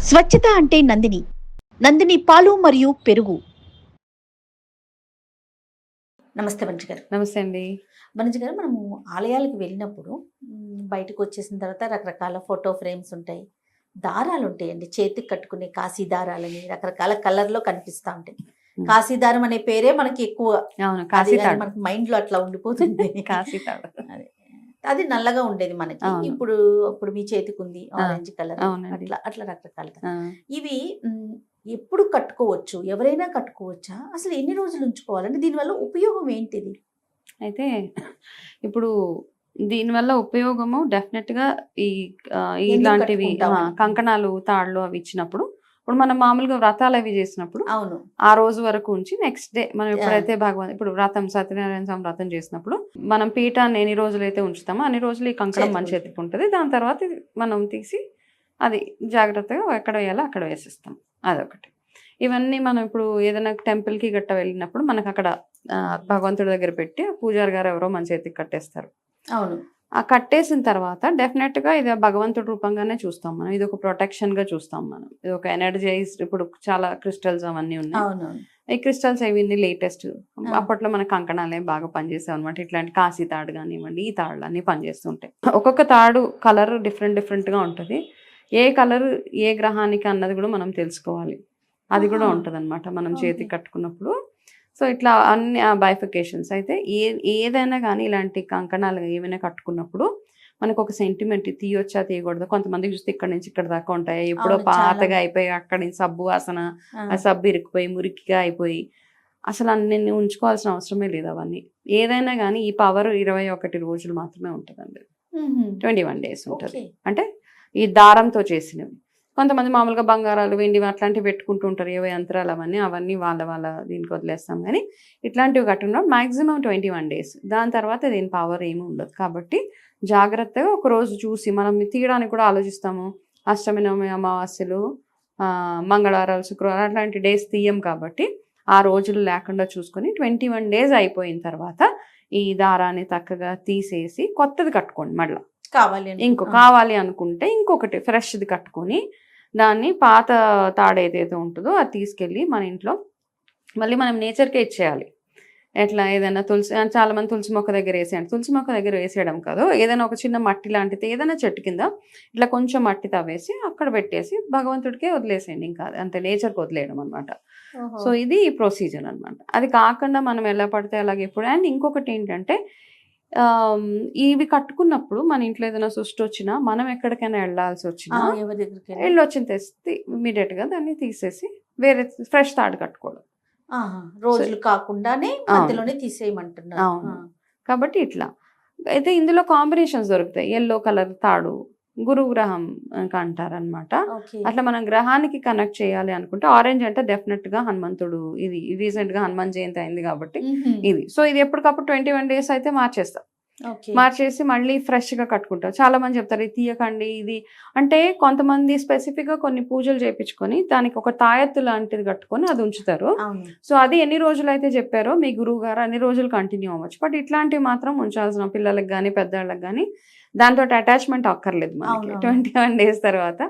స్వచ్ఛత అంటే నందిని. నందిని పాలు మరియు పెరుగు. నమస్తే మంచి గారు. నమస్తే అండి. మనోజ్ గారు, మనము ఆలయాలకు వెళ్ళినప్పుడు బయటకు వచ్చేసిన తర్వాత రకరకాల ఫోటో ఫ్రేమ్స్ ఉంటాయి. దారాలు ఉంటాయండి. చేతికి కట్టుకునే కాశీ దారాలని రకరకాల కలర్‌లో కనిపిస్తా ఉంటాయి. కాశీ దారం అనే పేరే మనకి ఎక్కువ. అవును. అది కాశీ అది తాడు. మనకి మైండ్‌లో అట్లా ఉండిపోతుంది. కాశీ తాడు. అది. అది నల్లగా ఉండేది మనకి. అవును. ఇప్పుడు మీ చేతికుంది ఆ! Orange colour. అవునండి. అట్లా అట్లా రకరకాలుగా. ఆ! ఇవి ఎప్పుడు కట్టుకోవచ్చు? ఎవరైనా కట్టుకోవచ్చా? అసలు ఎన్ని రోజులు ఉంచుకోవాలి? అంటే దీనివల్ల ఉపయోగం ఏంటిది? అయితే ఇప్పుడు దీనివల్ల ఉపయోగము డెఫినెట్‌గా ఈ ఎందుకు ఇలాంటివి కట్టుకుంటామని? కంకణాలు, తాళ్ళు అవి ఇచ్చినప్పుడు ఇప్పుడు మనం మామూలుగా వ్రతాలవి చేసినప్పుడు అవును. ఆ రోజు వరకు ఉంచి నెక్స్ట్ డే మనం ఆ! ఎప్పుడైతే ఇప్పుడు వ్రతం సత్యనారాయణ స్వామి వ్రతం చేసినప్పుడు మనం పీఠాన్ని ఎన్ని రోజులైతే ఉంచుతామో అన్ని రోజులు ఈ కంకణం మన చేతికి చేతికి ఉంటది. దాని తర్వాత ఇది మనం తీసి అది జాగ్రత్తగా ఎక్కడ వేయాలో అక్కడ వేసేస్తాం. అదొకటి. ఇవన్నీ మనం ఇప్పుడు ఏదైనా టెంపుల్‌కి గట్టా వెళ్ళినప్పుడు మనకక్కడ భగవంతుడి దగ్గర పెట్టి పూజారి గారు ఎవరో మన చేతికి కట్టేస్తారు. అవును. ఆ కట్టేసిన తర్వాత డెఫినెట్‌గా ఇది భగవంతుడి రూపంగానే చూస్తాం మనం. ఇదొక ప్రొటెక్షన్‌గా చూస్తాం మనం. ఇదొక ఎనర్జైజ్డ్ ఇప్పుడు చాలా క్రిస్టల్స్ అవన్నీ ఉన్నాయి. అవునవును. ఈ క్రిస్టల్స్ అవన్నీ లేటెస్ట్. ఆ! అప్పట్లో మన కంకణాలే బాగా పనిచేసావన్నమాట. ఇట్లాంటి కాశీ తాడు గానివ్వండి, ఈ తాళ్ళన్నీ పనిచేస్తుంటాయి. ఒక్కొక్క తాడు కలర్ డిఫరెంట్ డిఫరెంట్‌గా ఉంటది. ఏ కలర్ ఏ గ్రహానికి అన్నది కూడా మనం తెలుసుకోవాలి. అది కూడా ఆహా! ఉంటదన్నమాట మనం ఓకే. చేతికి కట్టుకున్నప్పుడు. సో, ఇట్లా అన్ని బైఫికేషన్స్ అయితే ఏదైనా గానీ ఇలాంటి కంకణాలు ఏమైనా కట్టుకున్నప్పుడు మనకొక సెంటిమెంట్ తీయొచ్చా? తీయకూడదా? కొంతమందికి చూస్తే ఇక్కడి నుంచి ఇక్కడి దాకా ఉంటాయి. ఎప్పుడో అవును. చాలా. పాతగా అయిపోయి అక్కడి నుంచి సబ్బు వాసన, ఆ! ఆ సబ్బు ఇరుక్కుపోయి మురికిగా అయిపోయి అసలు అన్నన్ని ఉంచుకోవాల్సిన అవసరమే లేదు అవన్నీ. ఏదైనా గానీ ఈ పవర్ 21 రోజులు మాత్రమే ఉంటదండి. హుహు. 21 డేస్ ఉంటది. ఓకే. అంటే ఈ దారంతో చేసినవి. కొంతమంది మామూలుగా బంగారాలు, వెండివి అట్లాంటివి పెట్టుకుంటూ ఉంటారు. ఏవో యంత్రాలు అవన్నీ వాళ్ళ దీనికి వదిలేస్తాం గానీ, ఇట్లాంటివి కట్టుకున్నప్పుడు మాక్సిమం 21 డేస్. దాని తర్వాత దీని పవర్ ఏమి ఉండదు. కాబట్టి జాగ్రత్తగా ఒకరోజు చూసి మనం తీయడానికి కూడా ఆలోచిస్తాము. అష్టమి, నవమి, అమావాస్యలు, మంగళవారాలు, శుక్రవారం అట్లాంటి డేస్ తీయం కాబట్టి, ఆ రోజులు లేకుండా చూసుకొని 21 డేస్ అయిపోయిన తర్వాత ఈ దారాన్ని చక్కగా తీసేసి కొత్తది కట్టుకోండి మళ్ళా. కావాలి కావాలి అనుకుంటే ఇంకొకటి ఫ్రెష్‌ది కట్టుకొని, దాన్ని పాత తాడు ఏదైతే ఉంటదో అది తీసుకెళ్ళి మన ఇంట్లో మళ్ళీ మనం నేచర్‌కే ఇచ్చేయాలి. ఎట్లా ఏదైనా చాలామంది తులసి మొక్క దగ్గర ఏసేయండి. తులసి మొక్క దగ్గర వేసేయడం కాదు. ఏదైనా ఒక చిన్న మట్టి లాంటిది ఏదైనా చెట్టు కింద ఇట్లా కొంచెం మట్టి తవ్వేసి అక్కడ పెట్టేసి భగవంతుడికే వదిలేసేయండి. ఇంకా అంతే నేచర్‌కి వదిలేయడం అనమాట. ఓహో! సో, ఇది ప్రొసీజర్ అనమాట. అది కాకుండా మనం ఎలా పడితే అలాగే ఎప్పుడు అండ్ ఇంకొకటేంటంటే ఆహ్, ఇవి కట్టుకున్నప్పుడు మన ఇంట్లో ఏదైనా సృష్టొచ్చినా, మనం ఎక్కడికైనా ఆ! ఎళ్ళాల్సొచ్చినా ఎవరి దగ్గరికైనా? ఎళ్ళొచ్చిన తెస్తే ఇమ్మీడియేట్‌గా దాన్ని తీసేసి వేరే ఫ్రెష్ తాడు కట్టుకోవడం. ఆహా! సో రోజులు కాకుండానే అవును. మధ్యలోనే తీసేయమంటున్నారు. ఆ! అవును. కాబట్టి ఇట్లా. అయితే ఇందులో కాంబినేషన్స్ దొరుకుతాయి. యెల్లో కలర్ తాడు, గురుగ్రహం అంటారనమాట. ఓకే. అట్లా మనం గ్రహానికి కనెక్ట్ చేయాలి అనుకుంటే ఆరెంజ్ అంటే డెఫినిట్‌గా హనుమంతుడు ఇది రీసెంట్‌గా హనుమాన్ జయంతి అయింది కాబట్టి హుహు. ఇది. సో, ఇది ఎప్పటికప్పుడు 21 డేస్ అయితే మార్చేస్తా. ఓకే. మార్చేసి మళ్ళీ ఫ్రెష్‌గా కట్టుకుంటాం. చాలామంది చెప్తారు ఇది తీయకండి ఇది అంటే కొంతమంది స్పెసిఫిక్‌గా కొన్ని పూజలు చేపించుకొని దానికి ఒక తాయెత్తు లాంటిది కట్టుకొని అది ఉంచుతారు. అవును. సో, అది ఎన్ని రోజులైతే చెప్పారో మీ గురువుగారు అన్ని రోజులు కంటిన్యూ అవ్వచ్చు. బట్ ఇట్లాంటివి మాత్రం ఉంచాల్సిన పిల్లలకి గానీ, పెద్దవాళ్ళకి గానీ దానితోటి అటాచ్‌మెంట్ అక్కర్లేదు మనకి. అవునవును. 21 డేస్ తర్వాత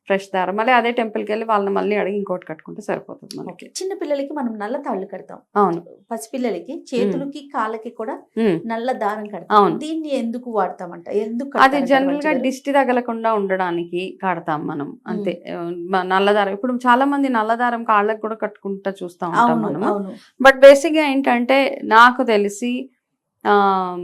ఫ్రెష్ దారం. మళ్ళీ అదే టెంపుల్‌కెళ్ళి వాళ్ళని మళ్ళీ అడిగి ఇంకోటి కట్టుకుంటే సరిపోతది ఓకే. మనకి. చిన్న పిల్లలకి మనం నల్ల తాళ్ళు కడతాం. అవును. పసిపిల్లలకి హ్మ్. చేతులకి, కాళ్ళకి కూడా హ్మ్. నల్ల దారం కడతాం. అవును. దీన్ని ఎందుకు వాడతామంట? ఎందుకు అది కడతారంటారు జనరల్‌గా మంచి గారు? దిష్టి తగలకుండా ఉండడానికి కడతాం మనం. హ్మ్. అంతే. నల్లదారం ఇప్పుడు చాలామంది నల్లదారం కాళ్ళకి కూడా కట్టుకుంటా చూస్తా ఉంటాం అవును. మనము. అవును. బట్ బేసిక్‌గా ఏంటంటే నాకు తెలిసి ఆహ్,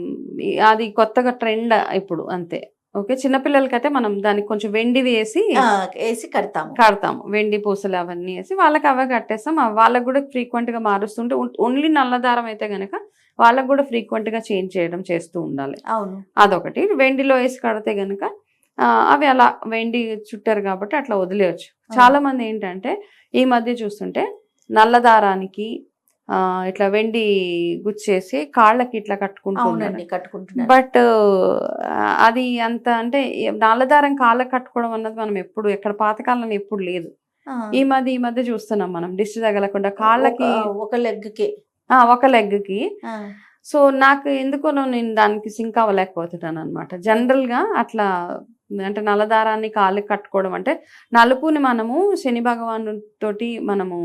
అది కొత్తగా ట్రెండ్ ఇప్పుడు అంతే. ఓకే. చిన్న పిల్లలకైతే మనం దానికి కొంచెం వెండి వేసి ఆ! ఏసి కడతాము. కడతాము. వెండి పూసలు అవన్నీ ఏసి వాళ్ళకి అవే కట్టేస్తాం. వాళ్ళకి గూడా ఫ్రీక్వెంట్‌గా మారుస్తుంటే ఓన్లీ నల్ల దారం అయితే గనక వాళ్ళకి గూడా ఫ్రీక్వెంట్‌గా చేంజ్ చేయడం చేస్తూ ఉండాలి. అవును. అదొకటి. వెండిలో ఏసి కడితే గనక అవి అలా వెండి చుట్టారు గాబట్టి అట్లా వదిలేయొచ్చు. ఓహ్! చాలామందేంటంటే ఈ మధ్య చూస్తుంటే నల్ల దారానికి ఇట్లా వెండి గుచ్చేసి కాళ్ళకి ఇట్లా కట్టుకుంటూ ఉన్నారు. అవునండి. కట్టుకుంటున్నారు. బట్ అది అంత అంటే నల్ల దారం కాళ్ళకి కట్టుకోవడం అన్నది మనం ఎప్పుడు ఎక్కడ పాతకాలంలో ఎప్పుడు లేదు. ఆ! ఈ మధ్య చూస్తున్నాం మనం దిష్టి తగలకుండా కాళ్ళకి ఒక లెగ్‌కే. ఒక లెగ్‌కి. ఆ! సో, నాకు ఎందుకోనో నేను దానికి సింక్ అవ్వలేకపోతున్నాననమాట. జనరల్‌గా అట్లా అంటే నల్లదారాన్ని కాళ్ళకి కట్టుకోవడం అంటే నలుపుని మనము శని భగవాను తోటి మనము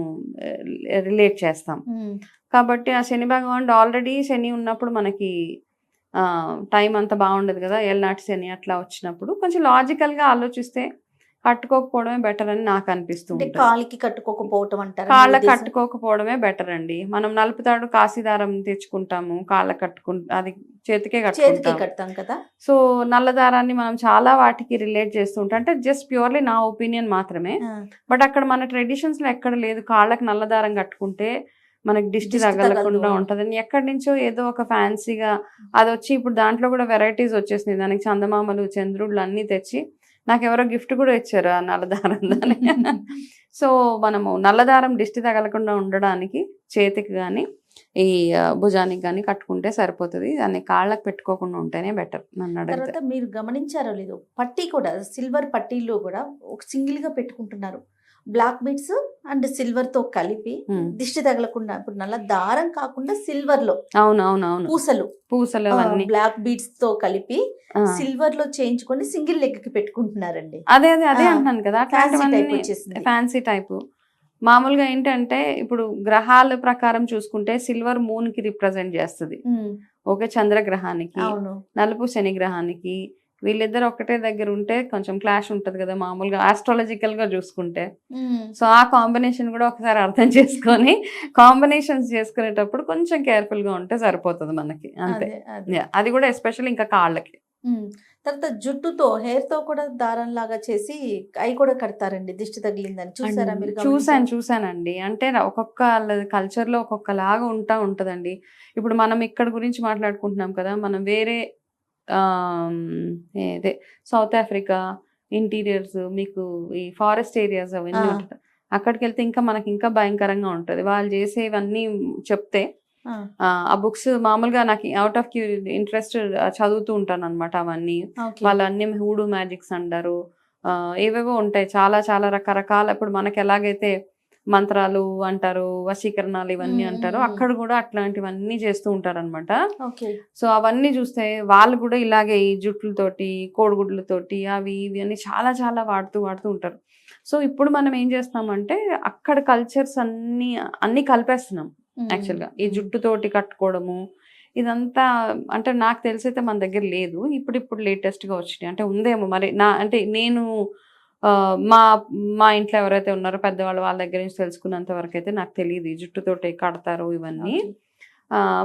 రిలేట్ చేస్తాం. కాబట్టి ఆ శని భగవానుడు ఆల్రెడీ శని ఉన్నప్పుడు మనకి టైం అంత బాగుండదు కదా, ఏళ్ళనాటి శని అట్లా వచ్చినప్పుడు కొంచెం లాజికల్గా ఆలోచిస్తే కట్టుకోకపోవడమే బెటర్ అని నాకు అనిపిస్తుంది. కాలికి కట్టుకోకపోవటం అంటారు, కాళ్ళకి కట్టుకోకపోవడమే బెటర్ అండి. మనం నలుపుతాడు కాశీదారం తెచ్చుకుంటాము, కాళ్ళకి అది చేతికే కడతాం కదా. సో నల్లదారాన్ని మనం చాలా వాటికి రిలేట్ చేస్తూ ఉంటాం. అంటే జస్ట్ ప్యూర్లీ నా ఒపీనియన్ మాత్రమే. బట్ అక్కడ మన ట్రెడిషన్స్ లో ఎక్కడ లేదు కాళ్ళకి నల్లదారం కట్టుకుంటే మనకి దిష్టి తగలకుండా ఉంటుందని. ఎక్కడి నుంచో ఏదో ఒక ఫ్యాన్సీగా అది వచ్చి ఇప్పుడు దాంట్లో కూడా వెరైటీస్ వచ్చేసినాయి. దానికి చందమామలు చంద్రుళ్ళు అన్నీ తెచ్చి నాకు ఎవరో గిఫ్ట్ కూడా ఇచ్చారు ఆ నల్లదారం దాని. సో మనము నల్లదారం దిష్టి తగలకుండా ఉండడానికి చేతికి కానీ ఈ భుజానికి కానీ కట్టుకుంటే సరిపోతుంది. దాన్ని కాళ్ళకి పెట్టుకోకుండా ఉంటేనే బెటర్ నన్ను అడిగితే. తర్వాత మీరు గమనించారో లేదో, పట్టీ కూడా సిల్వర్ పట్టీలో కూడా ఒక సింగిల్ గా పెట్టుకుంటున్నారు. బ్లాక్ బీడ్స్ అండ్ సిల్వర్ తో కలిపి దిష్టి తగలకుండా. ఇప్పుడు నల్ల దారం కాకుండా సిల్వర్ లో అవునవునవును పూసలు బ్లాక్ బీడ్స్ తో కలిపి సిల్వర్ లో చేయించుకొని సింగిల్ లెగ్ కి పెట్టుకుంటున్నారండి. అదే అంటున్నాను కదా, ఫ్యాన్సీ టైప్. మామూలుగా ఏంటంటే ఇప్పుడు గ్రహాల ప్రకారం చూసుకుంటే సిల్వర్ మూన్ కి రిప్రజెంట్ చేస్తుంది. ఓకే, చంద్రగ్రహానికి, నలుపు శని గ్రహానికి. వీళ్ళిద్దరు ఒకటే దగ్గర ఉంటే కొంచెం క్లాష్ ఉంటది కదా మామూలుగా ఆస్ట్రాలజికల్ గా చూసుకుంటే. సో ఆ కాంబినేషన్ కూడా ఒకసారి అర్థం చేసుకొని కాంబినేషన్స్ చేసుకునేటప్పుడు కొంచెం కేర్ఫుల్ గా ఉంటే సరిపోతుంది మనకి, అంతే. అది కూడా ఎస్పెషల్లీ ఇంకా కాళ్ళకి. తర్వాత జుట్టుతో హెయిర్ తో కూడా దారం లాగా చేసి అవి కూడా కడతారండి దిష్టి తగిలిందని. చూసారా మీరు? చూసానండి. అంటే ఒక్కొక్క కల్చర్ లో ఒక్కొక్క లాగా ఉంటదండి. ఇప్పుడు మనం ఇక్కడ గురించి మాట్లాడుకుంటున్నాం కదా, మనం వేరే అదే సౌత్ ఆఫ్రికా ఇంటీరియర్స్ మీకు ఈ ఫారెస్ట్ ఏరియాస్ అవన్నీ ఉంటాయి. అక్కడికి వెళ్తే ఇంకా మనకి ఇంకా భయంకరంగా ఉంటది. వాళ్ళు చేసేవన్నీ చెప్తే ఆ బుక్స్ మామూలుగా నాకు అవుట్ ఆఫ్ ఇంట్రెస్ట్ చదువుతూ ఉంటాను అనమాట. అవన్నీ వాళ్ళు అన్ని హూడు మ్యాజిక్స్ అంటారు, ఏవేవో ఉంటాయి చాలా చాలా రకరకాల. ఇప్పుడు మనకి ఎలాగైతే మంత్రాలు అంటారు, వశీకరణాలు ఇవన్నీ అంటారు, అక్కడ కూడా అట్లాంటివన్నీ చేస్తూ ఉంటారు అనమాట. సో అవన్నీ చూస్తే వాళ్ళు కూడా ఇలాగే ఈ జుట్లతోటి కోడిగుడ్లతోటి అవి ఇవి అన్ని చాలా చాలా వాడుతూ ఉంటారు. సో ఇప్పుడు మనం ఏం చేస్తామంటే అక్కడ కల్చర్స్ అన్ని కలిపేస్తున్నాం యాక్చువల్గా. ఈ జుట్టుతోటి కట్టుకోవడము ఇదంతా అంటే నాకు తెలిసైతే మన దగ్గర లేదు. ఇప్పుడు లేటెస్ట్గా వచ్చినాయి. అంటే ఉందేమో మరి, అంటే నేను మా ఇంట్లో ఎవరైతే ఉన్నారో పెద్దవాళ్ళు వాళ్ళ దగ్గర నుంచి తెలుసుకున్నంత వరకు అయితే నాకు తెలియదు ఈ జుట్టుతోటి కడతారు ఇవన్నీ.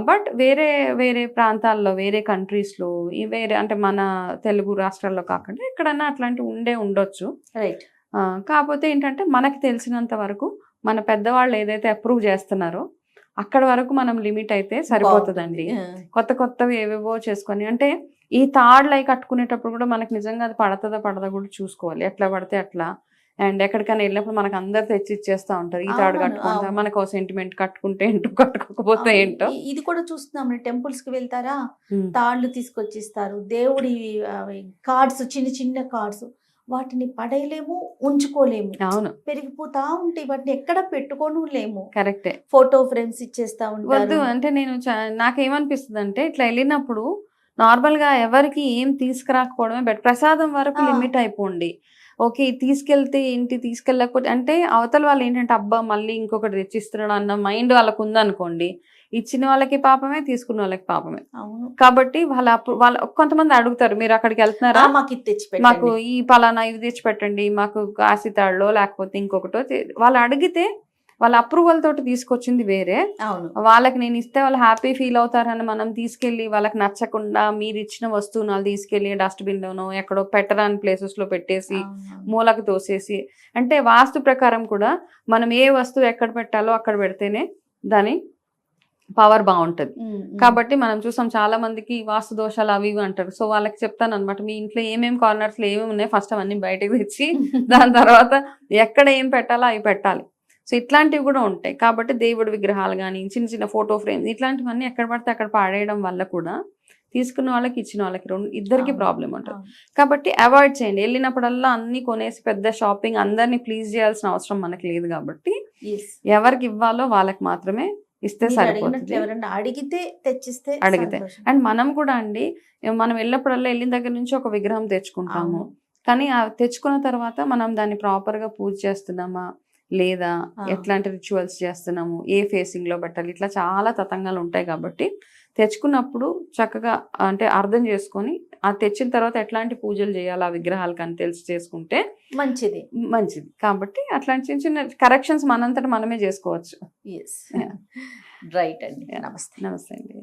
బట్ వేరే వేరే ప్రాంతాల్లో వేరే కంట్రీస్లో వేరే అంటే మన తెలుగు రాష్ట్రాల్లో కాకుండా ఎక్కడన్నా అట్లాంటివి ఉండొచ్చు. రైట్. కాకపోతే ఏంటంటే మనకి తెలిసినంత వరకు మన పెద్దవాళ్ళు ఏదైతే అప్రూవ్ చేస్తున్నారో అక్కడ వరకు మనం లిమిట్ అయితే సరిపోతుందండి. కొత్తవి ఏవేవో చేసుకొని అంటే ఈ తాడులు అవి కట్టుకునేటప్పుడు కూడా మనకి నిజంగా అది పడదా కూడా చూసుకోవాలి. ఎట్లా పడితే అట్లా. అండ్ ఎక్కడికైనా వెళ్ళినప్పుడు మనకు అందరు తెచ్చి ఇచ్చేస్తా ఉంటారు. ఈ తాడు కట్టుకుంటా మనకు సెంటిమెంట్, కట్టుకుంటే ఏంటో కట్టుకోకపోతే ఏంటో. ఇది కూడా చూస్తున్నాం, టెంపుల్స్ కి వెళ్తారా తాళ్ళు తీసుకొచ్చిస్తారు, దేవుడి కార్డ్స్, చిన్న చిన్న కార్డ్స్, వాటిని పడేయలేము, ఉంచుకోలేము. అవును, పెరిగిపోతా ఉంటాయి, వాటిని ఎక్కడ పెట్టుకోను లేము. కరెక్టే. ఫోటో ఫ్రేమ్స్ ఇచ్చేస్తా ఉంటారు. అంటే నాకేమనిపిస్తుంది అంటే ఇట్లా వెళ్ళినప్పుడు నార్మల్ గా ఎవరికి ఏం తీసుకురాకపోవడమే బెటర్. ప్రసాదం వరకు లిమిట్ అయిపోండి. ఓకే, తీసుకెళ్తే ఏంటి, తీసుకెళ్ళకపోతే అంటే అవతల వాళ్ళు ఏంటంటే అబ్బా మళ్ళీ ఇంకొకటి తెచ్చిస్తున్నాడు అన్న మైండ్ వాళ్ళకు ఉందనుకోండి, ఇచ్చిన వాళ్ళకి పాపమే, తీసుకున్న వాళ్ళకి పాపమే. కాబట్టి వాళ్ళ కొంతమంది అడుగుతారు, మీరు అక్కడికి వెళ్తున్నారా, మాకు ఈ పలానా ఇవి తెచ్చి పెట్టండి, మాకు కాశీతాళ్ళో లేకపోతే ఇంకొకటో. వాళ్ళు అడిగితే వాళ్ళ అప్రూవల్ తోటి తీసుకొచ్చింది వేరే. వాళ్ళకి నేను ఇస్తే వాళ్ళు హ్యాపీ ఫీల్ అవుతారని మనం తీసుకెళ్లి వాళ్ళకి నచ్చకుండా మీరు ఇచ్చిన వస్తువును వాళ్ళు తీసుకెళ్లి డస్ట్బిన్ లోనో ఎక్కడో పెట్టరాని ప్లేసెస్ లో పెట్టేసి మూలకు తోసేసి. అంటే వాస్తు ప్రకారం కూడా మనం ఏ వస్తువు ఎక్కడ పెట్టాలో అక్కడ పెడితేనే దాని పవర్ బాగుంటది. కాబట్టి మనం చూసాం చాలా మందికి వాస్తు దోషాలు అవి ఇవి అంటారు. సో వాళ్ళకి చెప్తాను అనమాట, మీ ఇంట్లో ఏమేమి కార్నర్స్ లో ఏమేమి ఉన్నాయి ఫస్ట్ అవన్నీ బయటకు తెచ్చి దాని తర్వాత ఎక్కడ ఏం పెట్టాలో అవి పెట్టాలి. సో ఇట్లాంటివి కూడా ఉంటాయి. కాబట్టి దేవుడి విగ్రహాలు కానీ చిన్న చిన్న ఫోటో ఫ్రేమ్స్ ఇట్లాంటివన్నీ ఎక్కడ పడితే అక్కడ పాడేయడం వల్ల కూడా తీసుకున్న వాళ్ళకి ఇచ్చిన వాళ్ళకి ఇద్దరికి ప్రాబ్లం ఉంటుంది. కాబట్టి అవాయిడ్ చేయండి. వెళ్ళినప్పుడల్లా అన్ని కొనేసి పెద్ద షాపింగ్ అందరినీ ప్లీజ్ చేయాల్సిన అవసరం మనకి లేదు. కాబట్టి ఎవరికి ఇవ్వాలో వాళ్ళకి మాత్రమే ఇస్తే సరిపోతుంది. అడిగితే అండ్ మనం కూడా అండి మనం వెళ్ళినప్పుడల్లా వెళ్ళిన దగ్గర నుంచి ఒక విగ్రహం తెచ్చుకుంటాము. కానీ తెచ్చుకున్న తర్వాత మనం దాన్ని ప్రాపర్గా పూజ చేస్తున్నామా లేదా, ఎట్లాంటి రిచువల్స్ చేస్తున్నాము, ఏ ఫేసింగ్లో పెట్టాలి, ఇట్లా చాలా తతంగాలు ఉంటాయి. కాబట్టి తెచ్చుకున్నప్పుడు చక్కగా అంటే అర్థం చేసుకొని తెచ్చిన తర్వాత ఎట్లాంటి పూజలు చేయాలి ఆ విగ్రహాలకు అని తెలిసి చేసుకుంటే మంచిది. కాబట్టి అట్లాంటి చిన్న చిన్న కరెక్షన్స్ మనంతట మనమే చేసుకోవచ్చు. రైట్ అండి. నమస్తే. నమస్తే అండి.